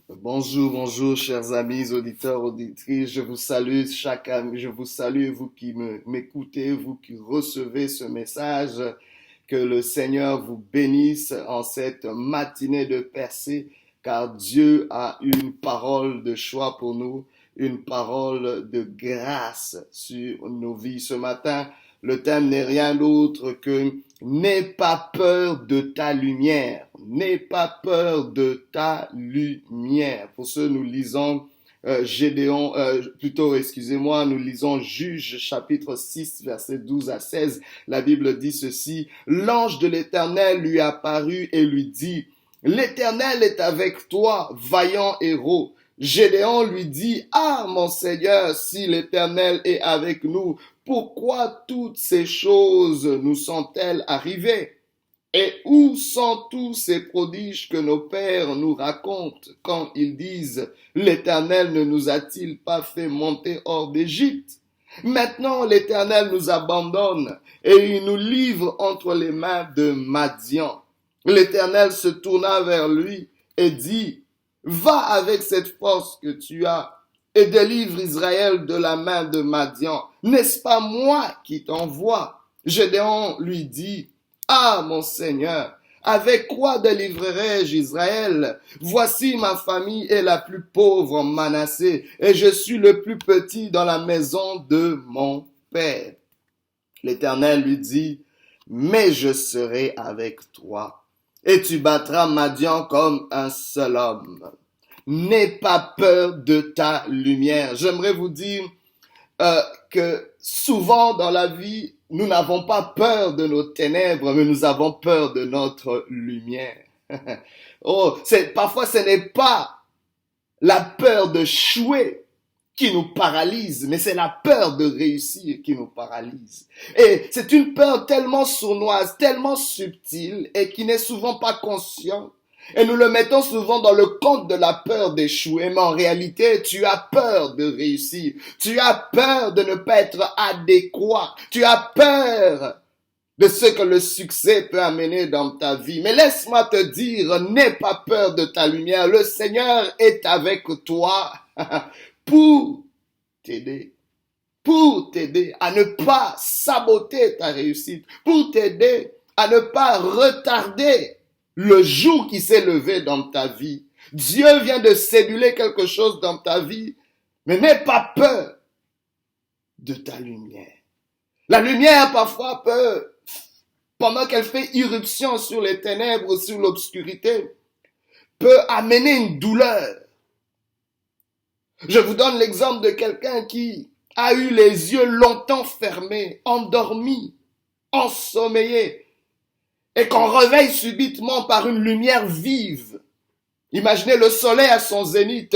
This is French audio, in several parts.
Bonjour, bonjour, chers amis, auditeurs, auditrices. Je vous salue, je vous salue, vous qui m'écoutez, vous qui recevez ce message. Que le Seigneur vous bénisse en cette matinée de percée, car Dieu a une parole de choix pour nous, une parole de grâce sur nos vies. Ce matin, le thème n'est rien d'autre que n'aie pas peur de ta lumière. N'aie pas peur de ta lumière. Pour ce, nous lisons nous lisons Juge chapitre 6, versets 12 à 16. La Bible dit ceci: L'ange de l'Éternel lui apparut et lui dit: L'Éternel est avec toi, vaillant héros. Gédéon lui dit: Ah, mon Seigneur, si l'Éternel est avec nous, pourquoi toutes ces choses nous sont-elles arrivées? Et où sont tous ces prodiges que nos pères nous racontent quand ils disent: L'Éternel ne nous a-t-il pas fait monter hors d'Égypte? Maintenant l'Éternel nous abandonne et il nous livre entre les mains de Madian. L'Éternel se tourna vers lui et dit: Va avec cette force que tu as et délivre Israël de la main de Madian. N'est-ce pas moi qui t'envoie? Gédéon lui dit: Ah, mon Seigneur, avec quoi délivrerai-je Israël? Voici, ma famille est la plus pauvre en Manassé, et je suis le plus petit dans la maison de mon père. L'Éternel lui dit: Mais je serai avec toi, et tu battras Madian comme un seul homme. N'aie pas peur de ta lumière. J'aimerais vous dire que souvent dans la vie, nous n'avons pas peur de nos ténèbres, mais nous avons peur de notre lumière. Parfois ce n'est pas la peur de d'échouer qui nous paralyse, mais c'est la peur de réussir qui nous paralyse. Et c'est une peur tellement sournoise, tellement subtile et qui n'est souvent pas consciente. Et nous le mettons souvent dans le compte de la peur d'échouer, mais en réalité, tu as peur de réussir. Tu as peur de ne pas être adéquat. Tu as peur de ce que le succès peut amener dans ta vie. Mais laisse-moi te dire, n'aie pas peur de ta lumière. Le Seigneur est avec toi pour t'aider. Pour t'aider à ne pas saboter ta réussite. Pour t'aider à ne pas retarder le jour qui s'est levé dans ta vie. Dieu vient de céduler quelque chose dans ta vie, mais n'aie pas peur de ta lumière. La lumière parfois peut, pendant qu'elle fait irruption sur les ténèbres, sur l'obscurité, peut amener une douleur. Je vous donne l'exemple de quelqu'un qui a eu les yeux longtemps fermés, endormi, ensommeillé, et qu'on réveille subitement par une lumière vive. Imaginez le soleil à son zénith.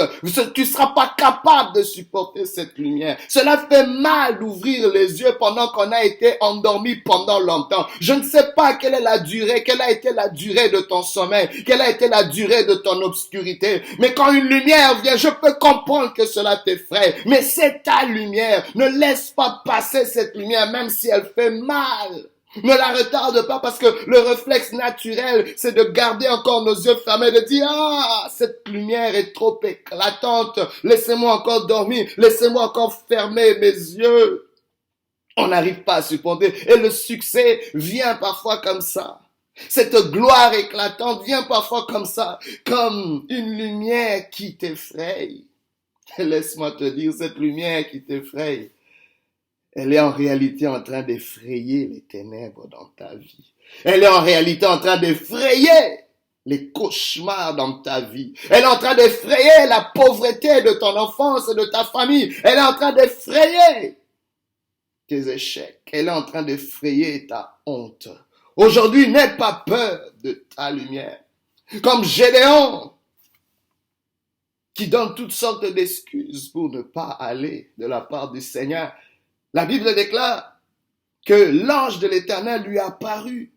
Tu ne seras pas capable de supporter cette lumière. Cela fait mal d'ouvrir les yeux pendant qu'on a été endormi pendant longtemps. Je ne sais pas quelle est la durée, quelle a été la durée de ton sommeil, quelle a été la durée de ton obscurité. Mais quand une lumière vient, je peux comprendre que cela t'effraie. Mais c'est ta lumière. Ne laisse pas passer cette lumière, même si elle fait mal. Ne la retarde pas parce que le réflexe naturel, c'est de garder encore nos yeux fermés, de dire: Ah, cette lumière est trop éclatante, laissez-moi encore dormir, laissez-moi encore fermer mes yeux. On n'arrive pas à supporter. Et le succès vient parfois comme ça. Cette gloire éclatante vient parfois comme ça, comme une lumière qui t'effraie. Laisse-moi te dire, cette lumière qui t'effraie, elle est en réalité en train d'effrayer les ténèbres dans ta vie. Elle est en réalité en train d'effrayer les cauchemars dans ta vie. Elle est en train d'effrayer la pauvreté de ton enfance et de ta famille. Elle est en train d'effrayer tes échecs. Elle est en train d'effrayer ta honte. Aujourd'hui, n'aie pas peur de ta lumière. Comme Gédéon, qui donne toutes sortes d'excuses pour ne pas aller de la part du Seigneur. La Bible déclare que l'ange de l'Éternel lui a apparu.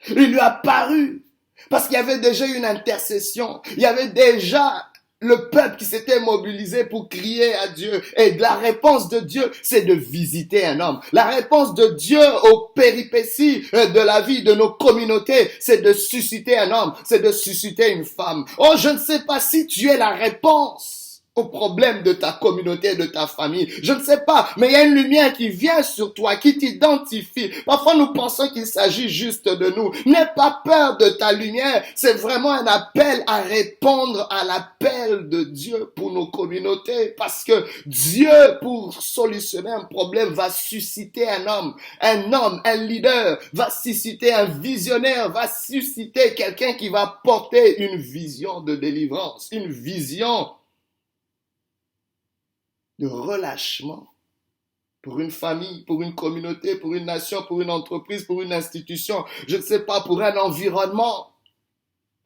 Il lui a apparu parce qu'il y avait déjà une intercession. Il y avait déjà le peuple qui s'était mobilisé pour crier à Dieu. Et la réponse de Dieu, c'est de visiter un homme. La réponse de Dieu aux péripéties de la vie de nos communautés, c'est de susciter un homme, c'est de susciter une femme. Oh, je ne sais pas si tu es la réponse au problème de ta communauté, de ta famille. Je ne sais pas, mais il y a une lumière qui vient sur toi, qui t'identifie. Parfois, nous pensons qu'il s'agit juste de nous. N'aie pas peur de ta lumière. C'est vraiment un appel à répondre à l'appel de Dieu pour nos communautés. Parce que Dieu, pour solutionner un problème, va susciter un homme, un leader, va susciter un visionnaire, va susciter quelqu'un qui va porter une vision de délivrance, une vision de relâchement pour une famille, pour une communauté, pour une nation, pour une entreprise, pour une institution, je ne sais pas, pour un environnement.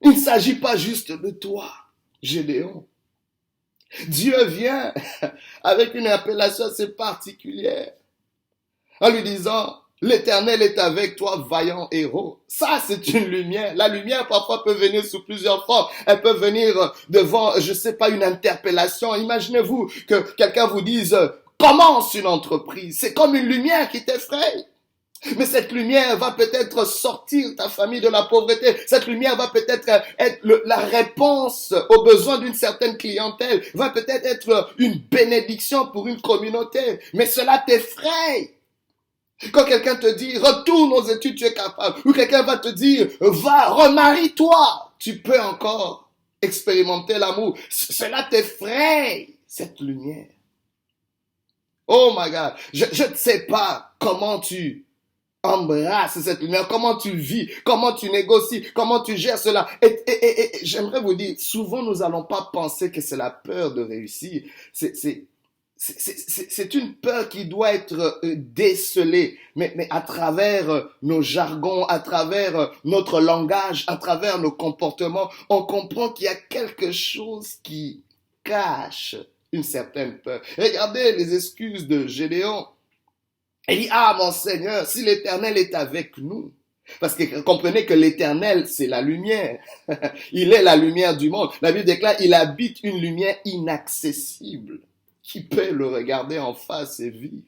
Il ne s'agit pas juste de toi, Gédéon. Dieu vient avec une appellation assez particulière en lui disant: l'Éternel est avec toi, vaillant héros. Ça, c'est une lumière. La lumière, parfois, peut venir sous plusieurs formes. Elle peut venir devant, je sais pas, une interpellation. Imaginez-vous que quelqu'un vous dise: commence une entreprise. C'est comme une lumière qui t'effraie. Mais cette lumière va peut-être sortir ta famille de la pauvreté. Cette lumière va peut-être être la réponse aux besoins d'une certaine clientèle. Va peut-être être une bénédiction pour une communauté. Mais cela t'effraie. Quand quelqu'un te dit: retourne aux études, tu es capable. Ou quelqu'un va te dire: va, remarie-toi. Tu peux encore expérimenter l'amour. Cela t'effraie, cette lumière. Oh my God. Je ne sais pas comment tu embrasses cette lumière, comment tu vis, comment tu négocies, comment tu gères cela. Et j'aimerais vous dire, souvent nous n'allons pas penser que c'est la peur de réussir. C'est une peur qui doit être décelée, mais à travers nos jargons, à travers notre langage, à travers nos comportements, on comprend qu'il y a quelque chose qui cache une certaine peur. Regardez les excuses de Gédéon. Il dit: ah mon Seigneur, si l'Éternel est avec nous. Parce que comprenez que l'Éternel, c'est la lumière. Il est la lumière du monde. La Bible déclare: il habite une lumière inaccessible. Qui peut le regarder en face et vivre?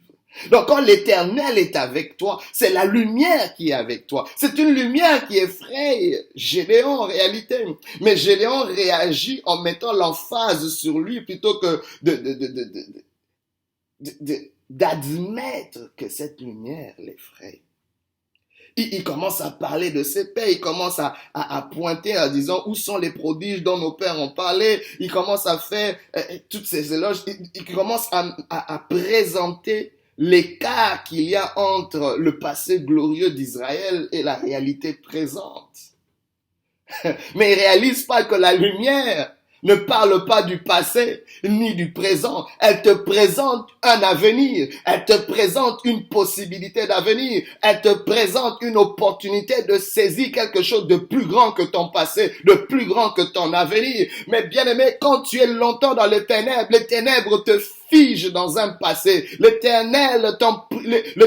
Donc quand l'Éternel est avec toi, c'est la lumière qui est avec toi. C'est une lumière qui effraie Gédéon en réalité. Mais Gédéon réagit en mettant l'emphase sur lui plutôt que d'admettre que cette lumière l'effraie. Il commence à parler de ses pères, il commence à pointer en disant: où sont les prodiges dont nos pères ont parlé? Il commence à faire toutes ces éloges, il commence à présenter l'écart qu'il y a entre le passé glorieux d'Israël et la réalité présente. Mais il réalise pas que la lumière ne parle pas du passé ni du présent. Elle te présente un avenir. Elle te présente une possibilité d'avenir. Elle te présente une opportunité de saisir quelque chose de plus grand que ton passé, de plus grand que ton avenir. Mais bien aimé, quand tu es longtemps dans les ténèbres te figent dans un passé. Le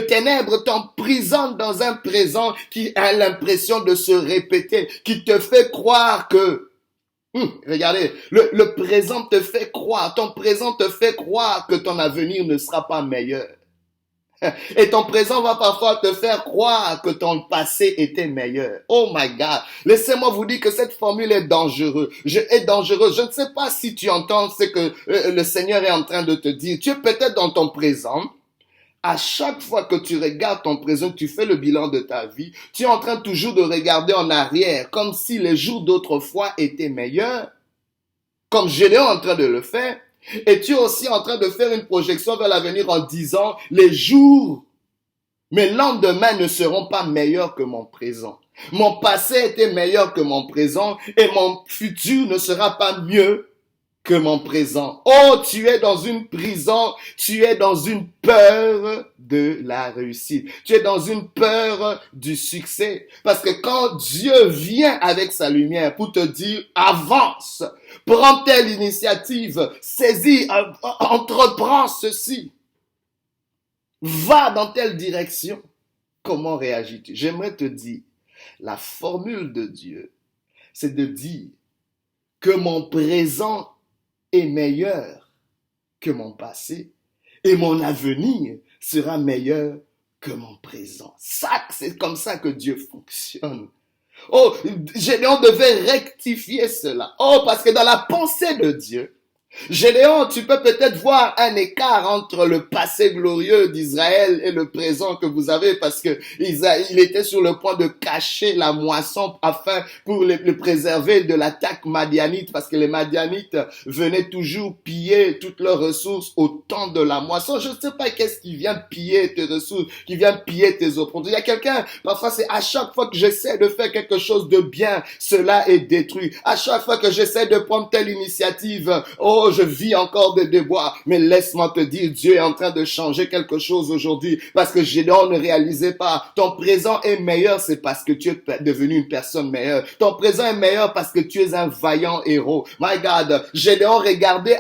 ténèbre t'emprisonne dans un présent qui a l'impression de se répéter, qui te fait croire que regardez, le présent te fait croire, ton présent te fait croire que ton avenir ne sera pas meilleur. Et ton présent va parfois te faire croire que ton passé était meilleur. Oh my God. Laissez-moi vous dire que cette formule est dangereuse. Dangereuse. Je ne sais pas si tu entends ce que le Seigneur est en train de te dire. Tu es peut-être dans ton présent. À chaque fois que tu regardes ton présent, tu fais le bilan de ta vie, tu es en train toujours de regarder en arrière, comme si les jours d'autrefois étaient meilleurs, comme Gédéon est en train de le faire, et tu es aussi en train de faire une projection vers l'avenir en disant: les jours, mes lendemains ne seront pas meilleurs que mon présent. Mon passé était meilleur que mon présent, et mon futur ne sera pas mieux que mon présent. Oh, tu es dans une prison, tu es dans une peur de la réussite, tu es dans une peur du succès. Parce que quand Dieu vient avec sa lumière pour te dire: avance, prends telle initiative, saisis, entreprends ceci, va dans telle direction, comment réagis-tu? J'aimerais te dire, la formule de Dieu, c'est de dire que mon présent est meilleur que mon passé et mon avenir sera meilleur que mon présent. Ça, c'est comme ça que Dieu fonctionne. Oh, Gédéon devait rectifier cela. Oh, parce que dans la pensée de Dieu, Gédéon, tu peux peut-être voir un écart entre le passé glorieux d'Israël et le présent que vous avez parce que il était sur le point de cacher la moisson afin pour le préserver de l'attaque madianite parce que les madianites venaient toujours piller toutes leurs ressources au temps de la moisson. Je ne sais pas qu'est-ce qui vient piller tes ressources, qui vient piller tes opportunités. Il y a quelqu'un, parfois c'est à chaque fois que j'essaie de faire quelque chose de bien, cela est détruit. À chaque fois que j'essaie de prendre telle initiative, oh, je vis encore des déboires, mais laisse-moi te dire, Dieu est en train de changer quelque chose aujourd'hui, parce que Gédéon ne réalisait pas, ton présent est meilleur, c'est parce que tu es devenu une personne meilleure. Ton présent est meilleur parce que tu es un vaillant héros. My God, Gédéon regardait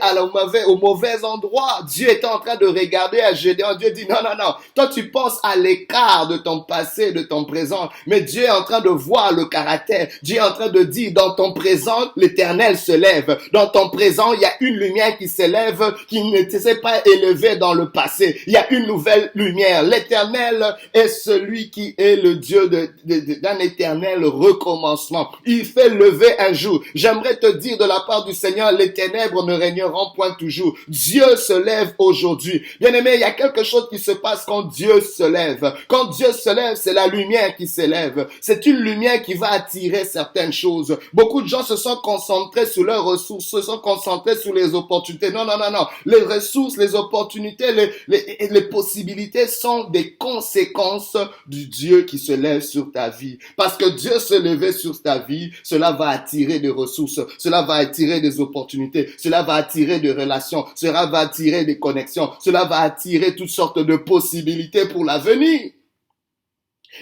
au mauvais endroit. Dieu était en train de regarder à Gédéon. Dieu dit, non, non, non, toi tu penses à l'écart de ton passé, de ton présent, mais Dieu est en train de voir le caractère. Dieu est en train de dire, dans ton présent, l'Éternel se lève. Dans ton présent, il y a une lumière qui s'élève, qui ne s'est pas élevée dans le passé. Il y a une nouvelle lumière. L'Éternel est celui qui est le Dieu d'un éternel recommencement. Il fait lever un jour. J'aimerais te dire de la part du Seigneur, les ténèbres ne régneront point toujours. Dieu se lève aujourd'hui. Bien-aimé, il y a quelque chose qui se passe quand Dieu se lève. Quand Dieu se lève, c'est la lumière qui s'élève. C'est une lumière qui va attirer certaines choses. Beaucoup de gens se sont concentrés sur leurs ressources, se sont concentrés sur les opportunités. Non, non, non, non. Les ressources, les opportunités, les possibilités sont des conséquences du Dieu qui se lève sur ta vie. Parce que Dieu se levait sur ta vie, cela va attirer des ressources, cela va attirer des opportunités, cela va attirer des relations, cela va attirer des connexions, cela va attirer toutes sortes de possibilités pour l'avenir.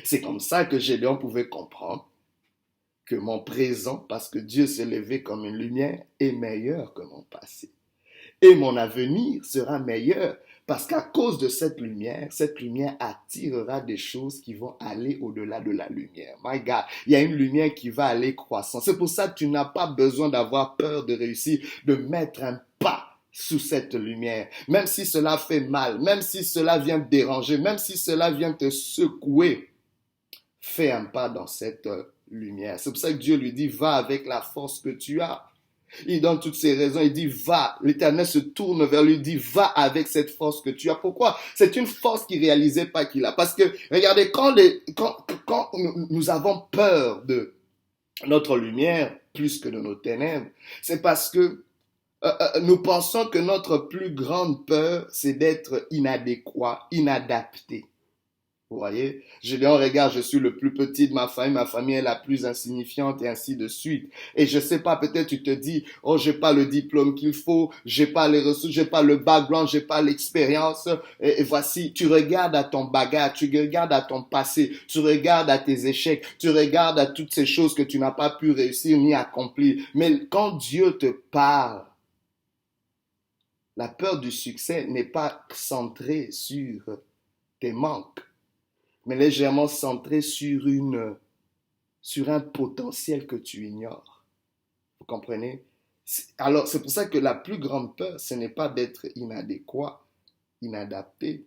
C'est comme ça que Gédéon pouvait comprendre que mon présent, parce que Dieu s'est levé comme une lumière, est meilleur que mon passé. Et mon avenir sera meilleur parce qu'à cause de cette lumière attirera des choses qui vont aller au-delà de la lumière. My God, il y a une lumière qui va aller croissant. C'est pour ça que tu n'as pas besoin d'avoir peur de réussir, de mettre un pas sous cette lumière. Même si cela fait mal, même si cela vient te déranger, même si cela vient te secouer, fais un pas dans cette lumière. C'est pour ça que Dieu lui dit, va avec la force que tu as. Il donne toutes ses raisons, il dit va, l'Éternel se tourne vers lui, dit va avec cette force que tu as. Pourquoi? C'est une force qu'il réalisait pas qu'il a. Parce que, regardez, quand nous avons peur de notre lumière plus que de nos ténèbres, c'est parce que nous pensons que notre plus grande peur, c'est d'être inadéquat, inadapté. Vous voyez, Gédéon, regarde, je suis le plus petit de ma famille est la plus insignifiante et ainsi de suite. Et je sais pas, peut-être tu te dis, oh, j'ai pas le diplôme qu'il faut, j'ai pas les ressources, j'ai pas le background, j'ai pas l'expérience. Et voici, tu regardes à ton bagage, tu regardes à ton passé, tu regardes à tes échecs, tu regardes à toutes ces choses que tu n'as pas pu réussir ni accomplir. Mais quand Dieu te parle, la peur du succès n'est pas centrée sur tes manques, mais légèrement centré sur un potentiel que tu ignores. Vous comprenez? Alors, c'est pour ça que la plus grande peur, ce n'est pas d'être inadéquat, inadapté,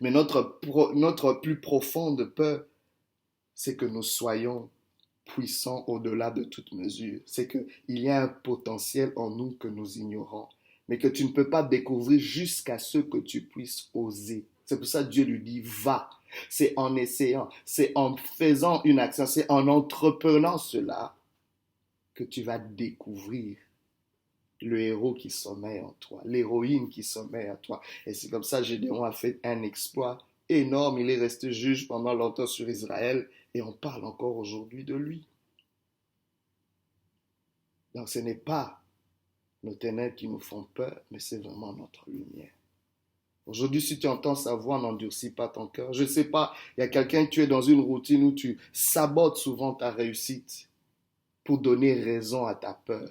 mais notre plus profonde peur, c'est que nous soyons puissants au-delà de toute mesure. C'est qu'il y a un potentiel en nous que nous ignorons, mais que tu ne peux pas découvrir jusqu'à ce que tu puisses oser. C'est pour ça que Dieu lui dit, va. C'est en essayant, c'est en faisant une action, c'est en entreprenant cela que tu vas découvrir le héros qui sommeille en toi, l'héroïne qui sommeille en toi. Et c'est comme ça que Gédéon a fait un exploit énorme. Il est resté juge pendant longtemps sur Israël et on parle encore aujourd'hui de lui. Donc ce n'est pas nos ténèbres qui nous font peur, mais c'est vraiment notre lumière. Aujourd'hui, si tu entends sa voix, n'endurcis pas ton cœur. Je ne sais pas, il y a quelqu'un, tu es dans une routine où tu sabotes souvent ta réussite pour donner raison à ta peur.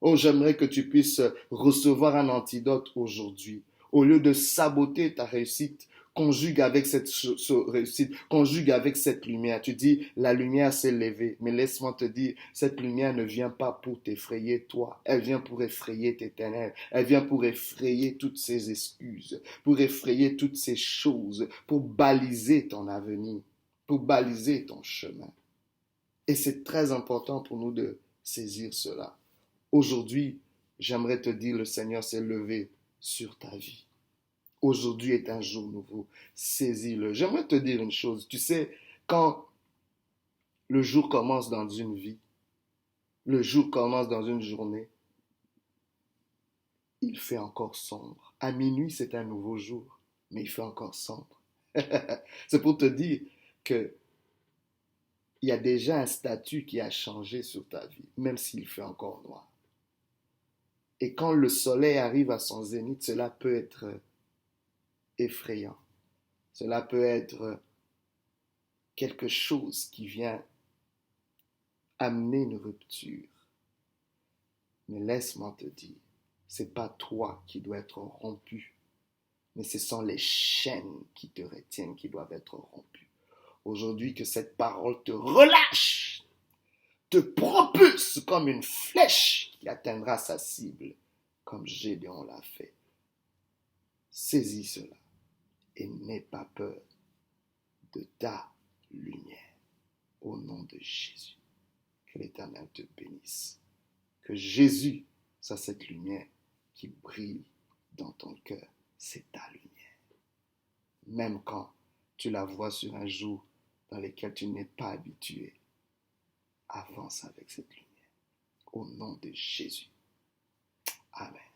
Oh, j'aimerais que tu puisses recevoir un antidote aujourd'hui. Au lieu de saboter ta réussite, conjugue avec cette réussite, conjugue avec cette lumière. Tu dis, la lumière s'est levée, mais laisse-moi te dire, cette lumière ne vient pas pour t'effrayer toi, elle vient pour effrayer tes ténèbres, elle vient pour effrayer toutes ces excuses, pour effrayer toutes ces choses, pour baliser ton avenir, pour baliser ton chemin. Et c'est très important pour nous de saisir cela. Aujourd'hui, j'aimerais te dire, le Seigneur s'est levé sur ta vie. Aujourd'hui est un jour nouveau. Saisis-le. J'aimerais te dire une chose. Tu sais, quand le jour commence dans une vie, le jour commence dans une journée, il fait encore sombre. À minuit, c'est un nouveau jour, mais il fait encore sombre. C'est pour te dire que il y a déjà un statut qui a changé sur ta vie, même s'il fait encore noir. Et quand le soleil arrive à son zénith, cela peut être effrayant. Cela peut être quelque chose qui vient amener une rupture. Mais laisse-moi te dire, c'est pas toi qui dois être rompu, mais ce sont les chaînes qui te retiennent qui doivent être rompues. Aujourd'hui, que cette parole te relâche, te propulse comme une flèche qui atteindra sa cible, comme Gédéon l'a fait. Saisis cela et n'aie pas peur de ta lumière. Au nom de Jésus, que l'Éternel te bénisse. Que Jésus soit cette lumière qui brille dans ton cœur. C'est ta lumière. Même quand tu la vois sur un jour dans lequel tu n'es pas habitué, avance avec cette lumière. Au nom de Jésus. Amen.